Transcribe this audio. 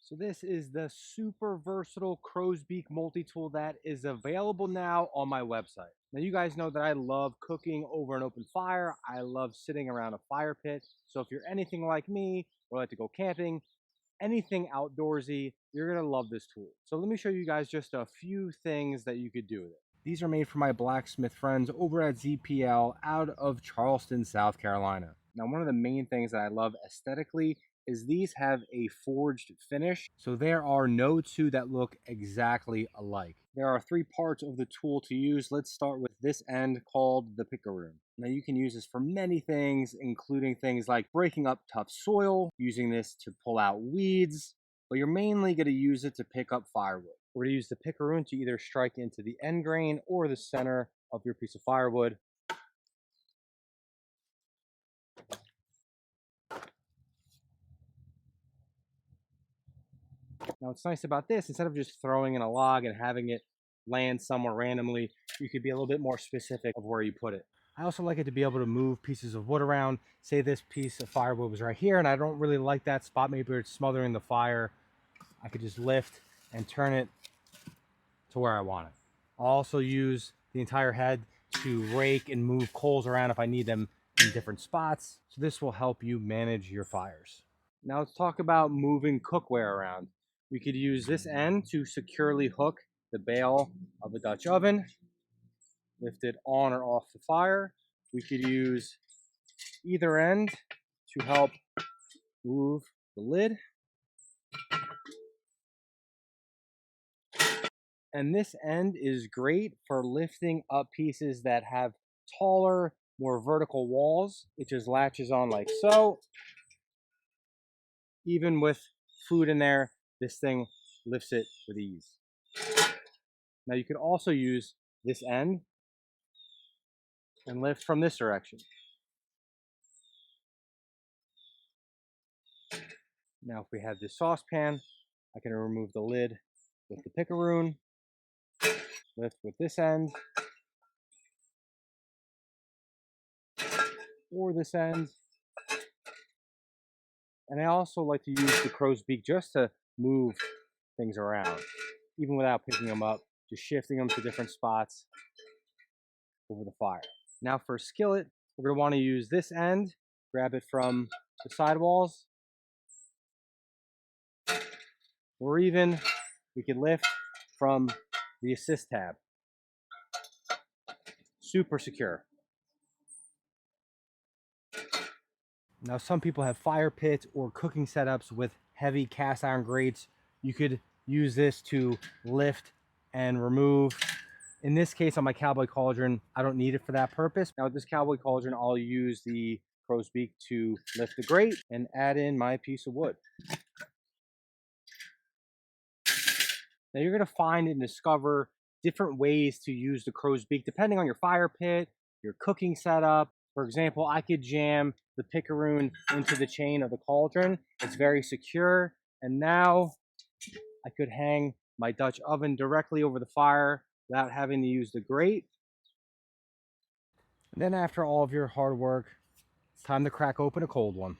So this is the super versatile Crowsbeak multi-tool that is available now on my website. Now you guys know that I love cooking over an open fire. I love sitting around a fire pit. So if you're anything like me or like to go camping, anything outdoorsy, you're gonna love this tool. So let me show you guys just a few things that you could do with it. These are made for my blacksmith friends over at ZPL out of Charleston, South Carolina. Now, one of the main things that I love aesthetically is these have a forged finish. So there are no two that look exactly alike. There are three parts of the tool to use. Let's start with this end called the pickeroon. Now you can use this for many things, including things like breaking up tough soil, using this to pull out weeds, but you're mainly going to use it to pick up firewood. We're going to use the pickeroon to either strike into the end grain or the center of your piece of firewood. Now what's nice about this, instead of just throwing in a log and having it land somewhere randomly, you could be a little bit more specific of where you put it. I also like it to be able to move pieces of wood around. Say this piece of firewood was right here and I don't really like that spot, maybe it's smothering the fire. I could just lift and turn it to where I want it. I'll also use the entire head to rake and move coals around if I need them in different spots. So this will help you manage your fires. Now let's talk about moving cookware around. We could use this end to securely hook the bail of a Dutch oven, lift it on or off the fire. We could use either end to help move the lid. And this end is great for lifting up pieces that have taller, more vertical walls. It just latches on like so. Even with food in there, this thing lifts it with ease. Now you could also use this end and lift from this direction. Now if we have this saucepan, I can remove the lid with the pickeroon, lift with this end, or this end. And I also like to use the Crowsbeak just to move things around, even without picking them up, just shifting them to different spots over the fire. Now for a skillet, we're gonna wanna use this end, grab it from the sidewalls, or even we can lift from the assist tab. Super secure. Now some people have fire pits or cooking setups with heavy cast iron grates. You could use this to lift and remove. In this case, on my cowboy cauldron, I don't need it for that purpose. Now with this cowboy cauldron, I'll use the Crowsbeak to lift the grate and add in my piece of wood. Now you're gonna find and discover different ways to use the Crowsbeak depending on your fire pit, your cooking setup. For example, I could jam the pickeroon into the chain of the cauldron. It's very secure. And now I could hang my Dutch oven directly over the fire without having to use the grate. And then after all of your hard work, it's time to crack open a cold one.